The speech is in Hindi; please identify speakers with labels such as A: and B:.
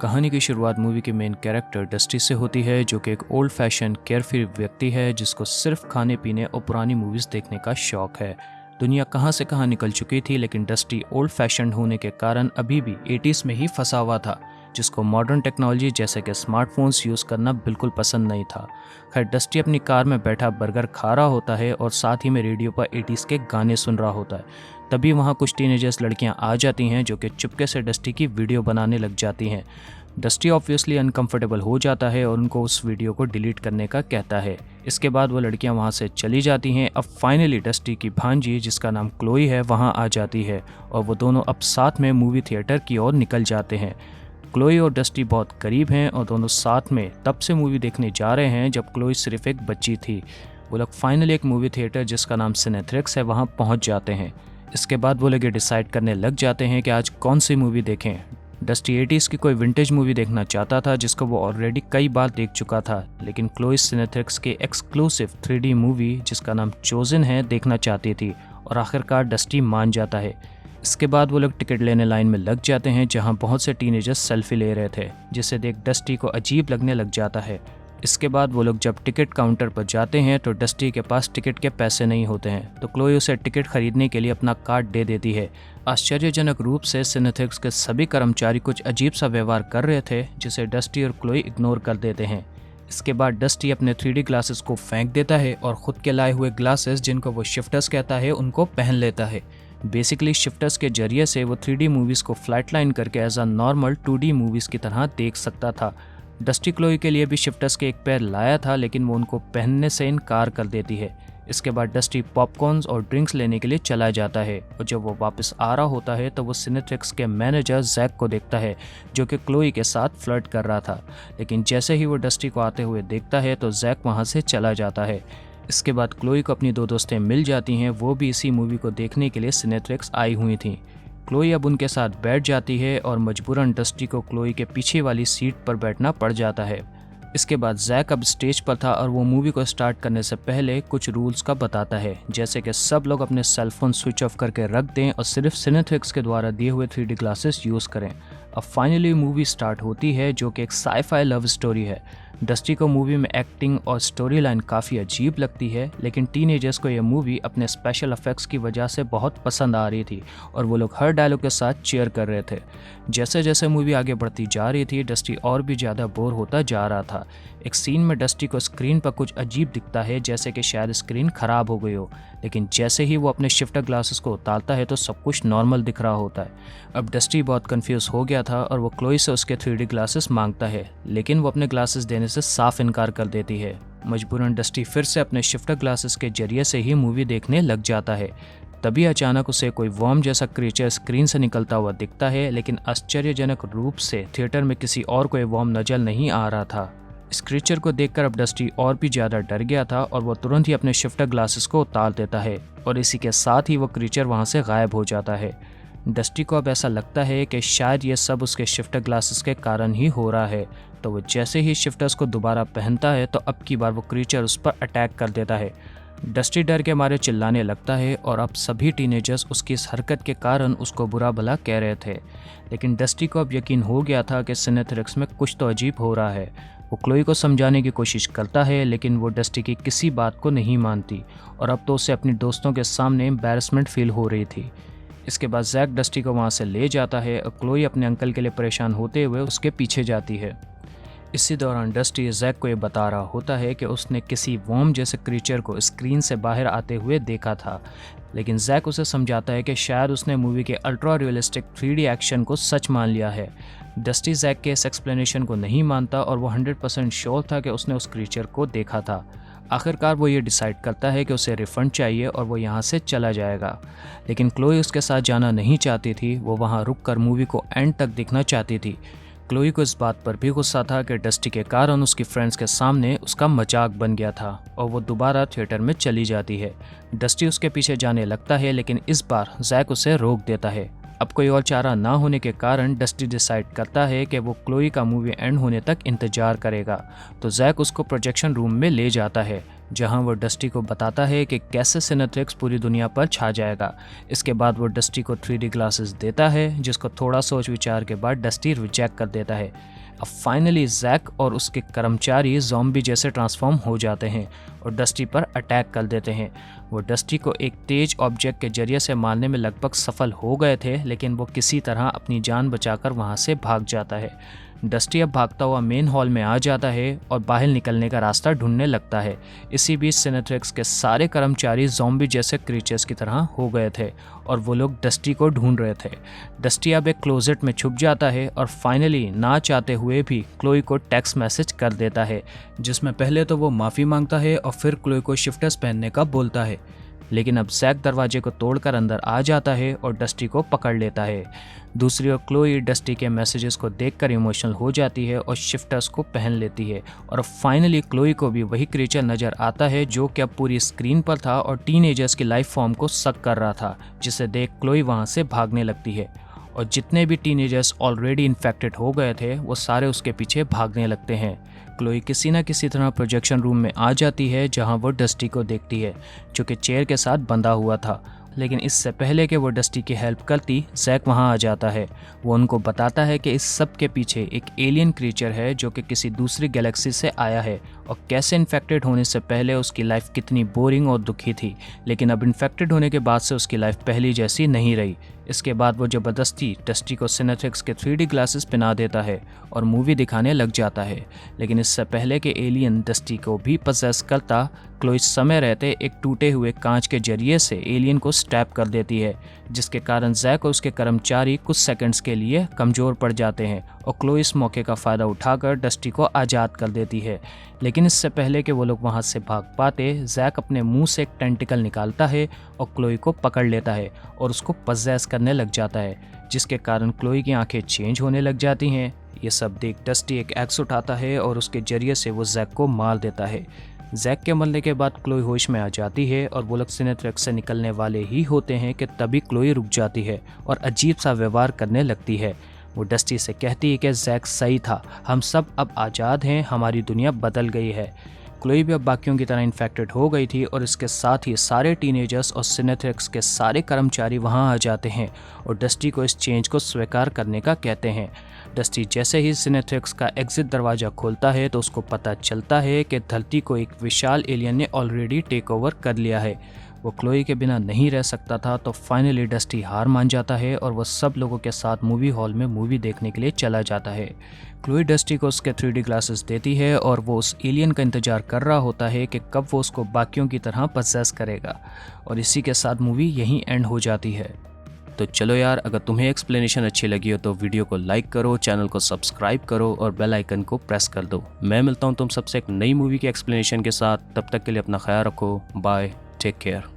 A: कहानी की शुरुआत मूवी के मेन कैरेक्टर डस्टी से होती है, जो कि एक ओल्ड फैशन केयरफ्री व्यक्ति है जिसको सिर्फ खाने पीने और पुरानी मूवीज़ देखने का शौक है। दुनिया कहाँ से कहाँ निकल चुकी थी, लेकिन डस्टी ओल्ड फैशन होने के कारण अभी भी 80s में ही फंसा हुआ था, जिसको मॉडर्न टेक्नोलॉजी जैसे कि स्मार्टफोन्स यूज़ करना बिल्कुल पसंद नहीं था। खैर, डस्टी अपनी कार में बैठा बर्गर खा रहा होता है और साथ ही में रेडियो पर 80s के गाने सुन रहा होता है। तभी वहाँ कुछ टीनेजर्स लड़कियाँ आ जाती हैं जो कि चुपके से डस्टी की वीडियो बनाने लग जाती हैं। डस्टी ऑब्वियसली अनकंफर्टेबल हो जाता है और उनको उस वीडियो को डिलीट करने का कहता है। इसके बाद वो लड़कियां वहां से चली जाती हैं। अब फाइनली डस्टी की भांजी, जिसका नाम क्लोई है, वहां आ जाती है और वो दोनों अब साथ में मूवी थिएटर की ओर निकल जाते हैं। क्लोई और डस्टी बहुत करीब हैं और दोनों साथ में तब से मूवी देखने जा रहे हैं जब क्लोई सिर्फ एक बच्ची थी। वो लोग फाइनली एक मूवी थिएटर जिसका नाम सिनेथ्रिक्स है वहाँ पहुँच जाते हैं। इसके बाद वो लोग ये डिसाइड करने लग जाते हैं कि आज कौन सी मूवी देखें। डस्टी 80s की कोई विंटेज मूवी देखना चाहता था जिसको वो ऑलरेडी कई बार देख चुका था, लेकिन क्लोई सिनेथ्रिक्स के एक्सक्लूसिव 3D मूवी जिसका नाम चोजन है देखना चाहती थी और आखिरकार डस्टी मान जाता है। इसके बाद वो लोग टिकट लेने लाइन में लग जाते हैं जहां बहुत से टीनेजर्स सेल्फी ले रहे थे, जिसे देख डस्टी को अजीब लगने लग जाता है। इसके बाद वो लोग जब टिकट काउंटर पर जाते हैं तो डस्टी के पास टिकट के पैसे नहीं होते हैं, तो क्लोई उसे टिकट खरीदने के लिए अपना कार्ड दे देती है। आश्चर्यजनक रूप से सिनेथ्रिक्स के सभी कर्मचारी कुछ अजीब सा व्यवहार कर रहे थे, जिसे डस्टी और क्लोई इग्नोर कर देते हैं। इसके बाद डस्टी अपने 3D ग्लासेस को फेंक देता है और खुद के लाए हुए ग्लासेस, जिनको वो शिफ्टर्स कहता है, उनको पहन लेता है। बेसिकली शिफ्टर्स के जरिए से वो 3D मूवीज़ को फ्लैटलाइन करके as a normal 2D movies की तरह देख सकता था। डस्टी क्लोई के लिए भी शिफ्टर्स के एक पैर लाया था, लेकिन वो उनको पहनने से इनकार कर देती है। इसके बाद डस्टी पॉपकॉर्न्स और ड्रिंक्स लेने के लिए चला जाता है और जब वो वापस आ रहा होता है तो वो सिनेथ्रिक्स के मैनेजर जैक को देखता है, जो कि क्लोई के साथ फ्लर्ट कर रहा था। लेकिन जैसे ही वो डस्टी को आते हुए देखता है तो जैक वहाँ से चला जाता है। इसके बाद क्लोई को अपनी दो दोस्तें मिल जाती हैं, वो भी इसी मूवी को देखने के लिए सिनेथ्रिक्स आई हुई थीं। क्लोई अब उनके साथ बैठ जाती है और मजबूरन डस्टी को क्लोई के पीछे वाली सीट पर बैठना पड़ जाता है। इसके बाद जैक अब स्टेज पर था और वो मूवी को स्टार्ट करने से पहले कुछ रूल्स का बताता है, जैसे कि सब लोग अपने सेलफोन स्विच ऑफ करके रख दें और सिर्फ सिनेथ्रिक्स के द्वारा दिए हुए 3D ग्लासेस यूज़ करें। अब फाइनली मूवी स्टार्ट होती है, जो कि एक साई-फाई लव स्टोरी है। डस्टी को मूवी में एक्टिंग और स्टोरी लाइन काफ़ी अजीब लगती है, लेकिन टीनेजर्स को यह मूवी अपने स्पेशल इफेक्ट्स की वजह से बहुत पसंद आ रही थी और वो लोग हर डायलॉग के साथ चीयर कर रहे थे। जैसे जैसे मूवी आगे बढ़ती जा रही थी, डस्टी और भी ज़्यादा बोर होता जा रहा था। एक सीन में डस्टी को स्क्रीन पर कुछ अजीब दिखता है, जैसे कि शायद स्क्रीन ख़राब हो गई हो, लेकिन जैसे ही वो अपने शिफ्टर ग्लासेस को उतारता है तो सब कुछ नॉर्मल दिख रहा होता है। अब डस्टी बहुत कंफ्यूज हो गया था और वो क्लोई से उसके 3D ग्लासेस मांगता है, लेकिन वो अपने ग्लासेस देने से साफ इनकार कर देती है। मजबूरन डस्टी फिर से अपने शिफ्टर ग्लासेस के जरिए से ही मूवी देखने लग जाता है। तभी अचानक उसे कोई वर्म जैसा क्रीचर स्क्रीन से निकलता हुआ दिखता है, लेकिन आश्चर्यजनक रूप से थिएटर में किसी और कोई वर्म नजर नहीं आ रहा था। इस क्रीचर को देखकर अब डस्टी और भी ज़्यादा डर गया था और वो तुरंत ही अपने शिफ्टर ग्लासेस को उतार देता है और इसी के साथ ही वो क्रीचर वहाँ से गायब हो जाता है। डस्टी को अब ऐसा लगता है कि शायद ये सब उसके शिफ्टर ग्लासेस के कारण ही हो रहा है, तो वो जैसे ही शिफ्टर्स को दोबारा पहनता है तो अब की बार वो क्रीचर उस पर अटैक कर देता है। डस्टी डर के मारे चिल्लाने लगता है और अब सभी टीनेजर्स उसकी इस हरकत के कारण उसको बुरा भला कह रहे थे, लेकिन डस्टी को अब यकीन हो गया था कि सिनेथ्रिक्स में कुछ तो अजीब हो रहा है। वो क्लोई को समझाने की कोशिश करता है, लेकिन वो डस्टी की किसी बात को नहीं मानती और अब तो उसे अपनी दोस्तों के सामने एम्बैरेसमेंट फील हो रही थी। इसके बाद जैक डस्टी को वहाँ से ले जाता है और क्लोई अपने अंकल के लिए परेशान होते हुए उसके पीछे जाती है। इसी दौरान डस्टी जैक को ये बता रहा होता है कि उसने किसी वर्म जैसे क्रीचर को स्क्रीन से बाहर आते हुए देखा था, लेकिन जैक उसे समझाता है कि शायद उसने मूवी के अल्ट्रा रियलिस्टिक 3D एक्शन को सच मान लिया है। डस्टी जैक के इस एक्सप्लेनेशन को नहीं मानता और वो 100% श्योर था कि उसने उस क्रीचर को देखा था। आखिरकार वो ये डिसाइड करता है कि उसे रिफंड चाहिए और वो यहाँ से चला जाएगा, लेकिन क्लोई उसके साथ जाना नहीं चाहती थी। वो वहाँ रुककर मूवी को एंड तक देखना चाहती थी। क्लोई को इस बात पर भी गुस्सा था कि डस्टी के कारण उसकी फ्रेंड्स के सामने उसका मजाक बन गया था और वो दोबारा थिएटर में चली जाती है। डस्टी उसके पीछे जाने लगता है, लेकिन इस बार जैक उसे रोक देता है। अब कोई और चारा ना होने के कारण डस्टी डिसाइड करता है कि वो क्लोई का मूवी एंड होने तक इंतजार करेगा, तो जैक उसको प्रोजेक्शन रूम में ले जाता है। जहां वो डस्टी को बताता है कि कैसे सिनेट्रिक्स पूरी दुनिया पर छा जाएगा। इसके बाद वो डस्टी को 3D ग्लासेस देता है, जिसको थोड़ा सोच विचार के बाद डस्टी रिजेक्ट कर देता है। अब फाइनली जैक और उसके कर्मचारी ज़ॉम्बी जैसे ट्रांसफॉर्म हो जाते हैं और डस्टी पर अटैक कर देते हैं। वो डस्टी को एक तेज ऑब्जेक्ट के जरिए से मारने में लगभग सफल हो गए थे, लेकिन वो किसी तरह अपनी जान बचाकर वहाँ से भाग जाता है। डस्टी अब भागता हुआ मेन हॉल में आ जाता है और बाहर निकलने का रास्ता ढूंढने लगता है। इसी बीच सिनेट्रिक्स के सारे कर्मचारी ज़ॉम्बी जैसे क्रीचर्स की तरह हो गए थे और वो लोग डस्टी को ढूंढ रहे थे। डस्टी अब एक क्लोजेट में छुप जाता है और फाइनली ना चाहते हुए भी क्लोई को टेक्स्ट मैसेज कर देता है, जिसमें पहले तो वो माफ़ी मांगता है और फिर क्लोई को शिफ्टर्स पहनने का बोलता है। लेकिन अब जैक दरवाजे को तोड़कर अंदर आ जाता है और डस्टी को पकड़ लेता है। दूसरी ओर क्लोई डस्टी के मैसेजेस को देखकर इमोशनल हो जाती है और शिफ्टर्स को पहन लेती है और फाइनली क्लोई को भी वही क्रीचर नज़र आता है जो कि अब पूरी स्क्रीन पर था और टीनेजर्स की लाइफ फॉर्म को सक कर रहा था, जिसे देख क्लोई वहाँ से भागने लगती है और जितने भी टीनेजर्स ऑलरेडी इन्फेक्टेड हो गए थे वो सारे उसके पीछे भागने लगते हैं। क्लोई किसी न किसी तरह प्रोजेक्शन रूम में आ जाती है जहां वो डस्टी को देखती है, जो कि चेयर के साथ बंधा हुआ था। लेकिन इससे पहले कि वो डस्टी की हेल्प करती, जैक वहां आ जाता है। वो उनको बताता है कि इस सब के पीछे एक एलियन क्रीचर है जो कि किसी दूसरी गैलेक्सी से आया है और कैसे इन्फेक्टेड होने से पहले उसकी लाइफ कितनी बोरिंग और दुखी थी, लेकिन अब इन्फेक्टेड होने के बाद से उसकी लाइफ पहली जैसी नहीं रही। इसके बाद वो ज़बरदस्ती डस्टी को सिनेट्रिक्स के 3D ग्लासेस पहना देता है और मूवी दिखाने लग जाता है। लेकिन इससे पहले कि एलियन डस्टी को भी पजेस करता, क्लोई समय रहते एक टूटे हुए कांच के जरिए से एलियन को स्टैप कर देती है, जिसके कारण जैक और उसके कर्मचारी कुछ सेकंड्स के लिए कमज़ोर पड़ जाते हैं और क्लोई इस मौके का फ़ायदा उठाकर डस्टी को आज़ाद कर देती है। लेकिन इससे पहले कि वो लोग वहाँ से भाग पाते, जैक अपने मुंह से एक टेंटिकल निकालता है और क्लोई को पकड़ लेता है और उसको पजेस करने लग जाता है, जिसके कारण क्लोई की आंखें चेंज होने लग जाती हैं। ये सब देख डस्टी एक एक्स उठाता है और उसके जरिए से वो जैक को मार देता है। जैक के मरने के बाद क्लोई होश में आ जाती है और वो लोग सिनेट्रिक्स से निकलने वाले ही होते हैं कि तभी क्लोई रुक जाती है और अजीब सा व्यवहार करने लगती है। वो डस्टी से कहती है कि जैक सही था, हम सब अब आज़ाद हैं, हमारी दुनिया बदल गई है। क्लोई भी अब बाकियों की तरह इन्फेक्टेड हो गई थी और इसके साथ ही सारे टीनेजर्स और सिनेट्रिक्स के सारे कर्मचारी वहां आ जाते हैं और डस्टी को इस चेंज को स्वीकार करने का कहते हैं। डस्टी जैसे ही सिनेट्रिक्स का एग्जिट दरवाज़ा खोलता है तो उसको पता चलता है कि धरती को एक विशाल एलियन ने ऑलरेडी टेक ओवर कर लिया है। वो क्लोई के बिना नहीं रह सकता था, तो फाइनली डस्टी हार मान जाता है और वो सब लोगों के साथ मूवी हॉल में मूवी देखने के लिए चला जाता है। क्लोई डस्टी को उसके 3D ग्लासेस देती है और वो उस एलियन का इंतजार कर रहा होता है कि कब वो उसको बाकियों की तरह पजेस करेगा, और इसी के साथ मूवी यहीं एंड हो जाती है। तो चलो यार, अगर तुम्हें एक्सप्लेनेशन अच्छी लगी हो तो वीडियो को लाइक करो, चैनल को सब्सक्राइब करो और बेल आइकन को प्रेस कर दो। मैं मिलता हूँ तुम सबसे एक नई मूवी के एक्सप्लेनेशन के साथ। तब तक के लिए अपना ख्याल रखो। Bye, take care.